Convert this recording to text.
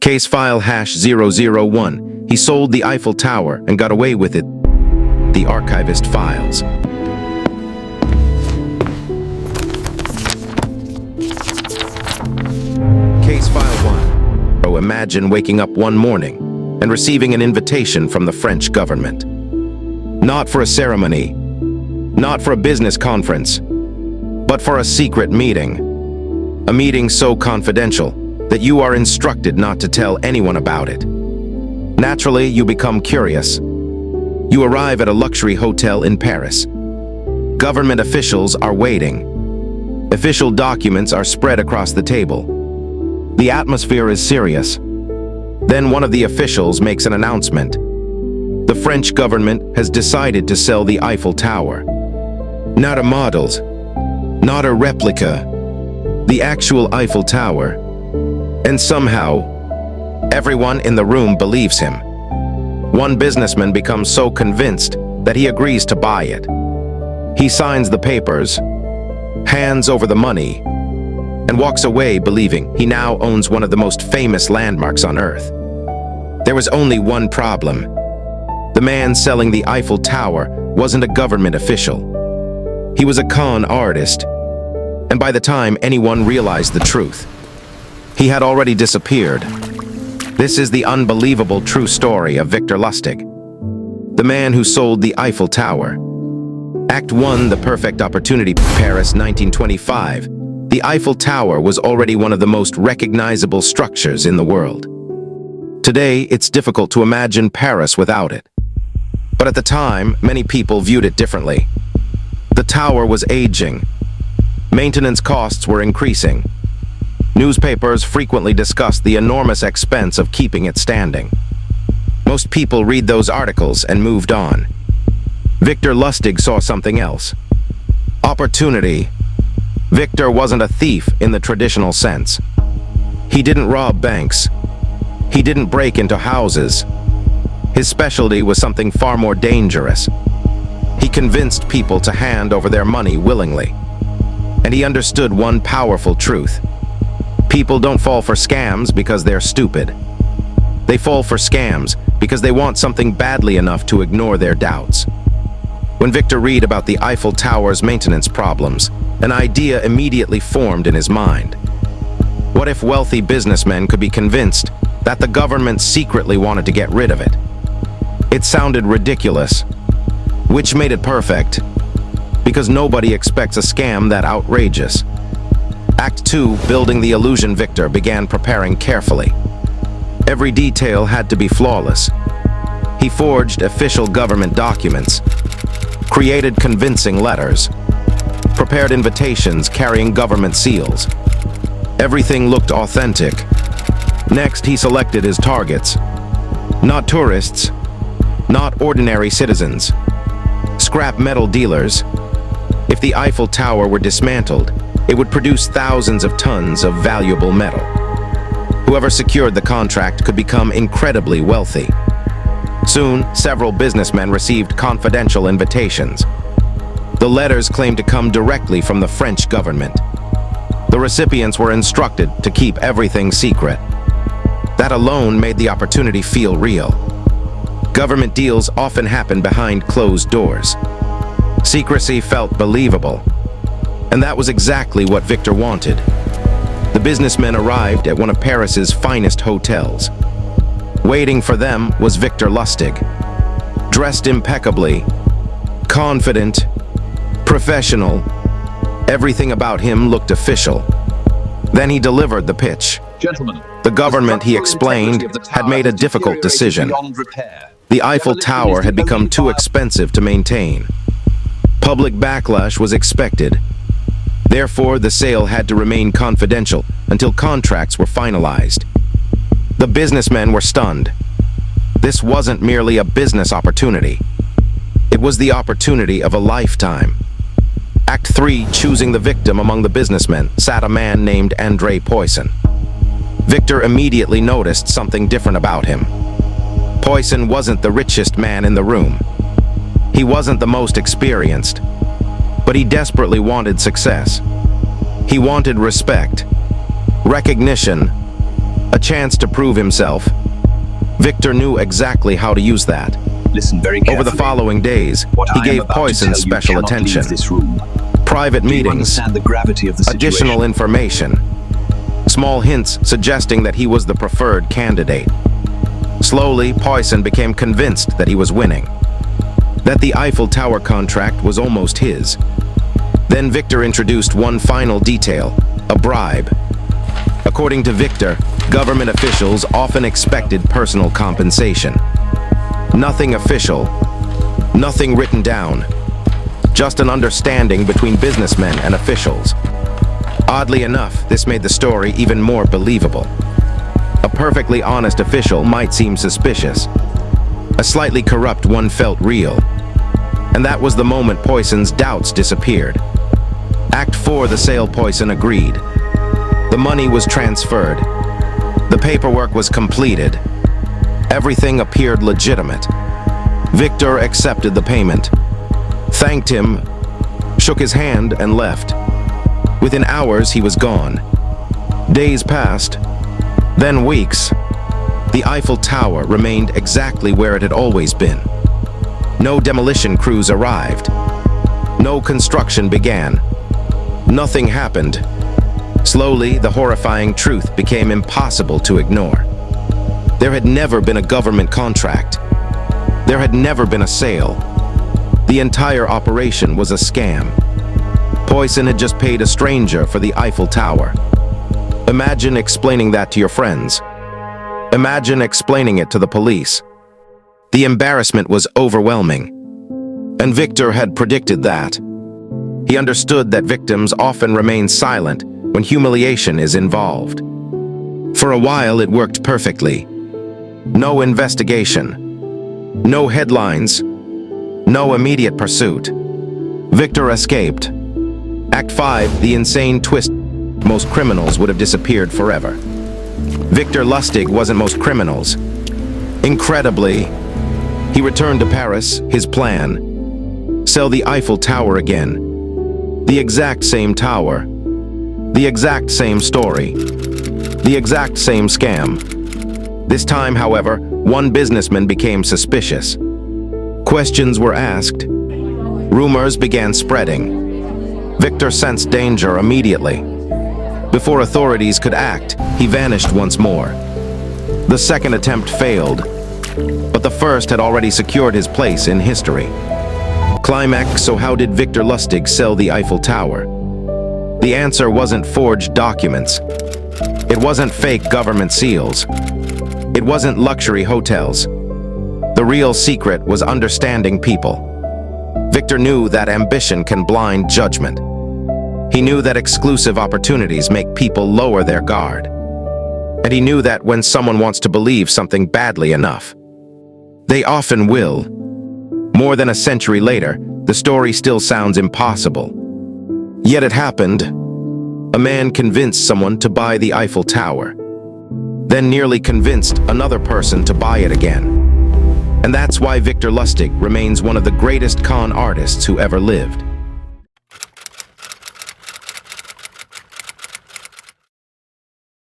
Case file #001. He sold the Eiffel Tower and got away with it. The archivist files. Case file 1. Oh, imagine waking up one morning and receiving an invitation from the French government. Not for a ceremony, not for a business conference, but for a secret meeting. A meeting so confidential that you are instructed not to tell anyone about it. Naturally, you become curious. You arrive at a luxury hotel in Paris. Government officials are waiting. Official documents are spread across the table. The atmosphere is serious. Then one of the officials makes an announcement. The French government has decided to sell the Eiffel Tower. Not a model, not a replica, the actual Eiffel Tower. And somehow, everyone in the room believes him. One businessman becomes so convinced that he agrees to buy it. He signs the papers, hands over the money, and walks away believing he now owns one of the most famous landmarks on Earth. There was only one problem. The man selling the Eiffel Tower wasn't a government official. He was a con artist, and by the time anyone realized the truth, he had already disappeared. This is the unbelievable true story of Victor Lustig, the man who sold the Eiffel Tower. Act 1, The Perfect Opportunity, Paris, 1925. The Eiffel Tower was already one of the most recognizable structures in the world. Today, it's difficult to imagine Paris without it. But at the time, many people viewed it differently. The tower was aging. Maintenance costs were increasing. Newspapers frequently discussed the enormous expense of keeping it standing. Most people read those articles and moved on. Victor Lustig saw something else. Opportunity. Victor wasn't a thief in the traditional sense. He didn't rob banks. He didn't break into houses. His specialty was something far more dangerous. He convinced people to hand over their money willingly. And he understood one powerful truth. People don't fall for scams because they're stupid. They fall for scams because they want something badly enough to ignore their doubts. When Victor read about the Eiffel Tower's maintenance problems, an idea immediately formed in his mind. What if wealthy businessmen could be convinced that the government secretly wanted to get rid of it? It sounded ridiculous, which made it perfect, because nobody expects a scam that outrageous. Act 2, Building the Illusion. Victor began preparing carefully. Every detail had to be flawless. He forged official government documents, created convincing letters, prepared invitations carrying government seals. Everything looked authentic. Next, he selected his targets. Not tourists, not ordinary citizens, scrap metal dealers. If the Eiffel Tower were dismantled, it would produce thousands of tons of valuable metal. Whoever secured the contract could become incredibly wealthy. Soon, several businessmen received confidential invitations. The letters claimed to come directly from the French government. The recipients were instructed to keep everything secret. That alone made the opportunity feel real. Government deals often happen behind closed doors. Secrecy felt believable. And that was exactly what Victor wanted. The businessmen arrived at one of Paris's finest hotels. Waiting for them was Victor Lustig. Dressed impeccably, confident, professional. Everything about him looked official. Then he delivered the pitch. Gentlemen, the government, he explained, had made a difficult decision. The Eiffel Tower had become too expensive to maintain. Public backlash was expected. Therefore, the sale had to remain confidential until contracts were finalized. The businessmen were stunned. This wasn't merely a business opportunity. It was the opportunity of a lifetime. Act 3, Choosing the Victim. Among the businessmen sat a man named André Poisson. Victor immediately noticed something different about him. Poisson wasn't the richest man in the room. He wasn't the most experienced. But he desperately wanted success. He wanted respect, recognition, A chance to prove himself. Victor knew exactly how to use that. Listen very carefully. Over the following days, What he I am gave about to Poisson tell you special cannot attention. leave this room. Private Do you meetings, understand the gravity of the situation? additional information, small hints suggesting that he was the preferred candidate. Slowly, Poisson became convinced that he was winning, that the Eiffel Tower contract was almost his. Then Victor introduced one final detail, a bribe. According to Victor, government officials often expected personal compensation. Nothing official, nothing written down, just an understanding between businessmen and officials. Oddly enough, this made the story even more believable. A perfectly honest official might seem suspicious. A slightly corrupt one felt real. And that was the moment Poisson's doubts disappeared. Act 4, the sale. Poisson agreed. The money was transferred. The paperwork was completed. Everything appeared legitimate. Victor accepted the payment, thanked him, shook his hand, and left. Within hours, he was gone. Days passed, then weeks. The Eiffel Tower remained exactly where it had always been. No demolition crews arrived. No construction began. Nothing happened. Slowly, the horrifying truth became impossible to ignore. There had never been a government contract. There had never been a sale. The entire operation was a scam. Poisson had just paid a stranger for the Eiffel Tower. Imagine explaining that to your friends. Imagine explaining it to the police. The embarrassment was overwhelming. And Victor had predicted that. He understood that victims often remain silent when humiliation is involved. For a while, it worked perfectly. No investigation. No headlines. No immediate pursuit. Victor escaped. Act 5, the insane twist. Most criminals would have disappeared forever. Victor Lustig wasn't most criminals. Incredibly, he returned to Paris. His plan: sell the Eiffel Tower again. The exact same tower. The exact same story. The exact same scam. This time, however, one businessman became suspicious. Questions were asked. Rumors began spreading. Victor sensed danger immediately. Before authorities could act, he vanished once more. The second attempt failed, but the first had already secured his place in history. Climax: so how did Victor Lustig sell the Eiffel Tower? The answer wasn't forged documents. It wasn't fake government seals. It wasn't luxury hotels. The real secret was understanding people. Victor knew that ambition can blind judgment. He knew that exclusive opportunities make people lower their guard. And he knew that when someone wants to believe something badly enough, they often will. More than a century later, the story still sounds impossible. Yet it happened. A man convinced someone to buy the Eiffel Tower, then nearly convinced another person to buy it again. And that's why Victor Lustig remains one of the greatest con artists who ever lived.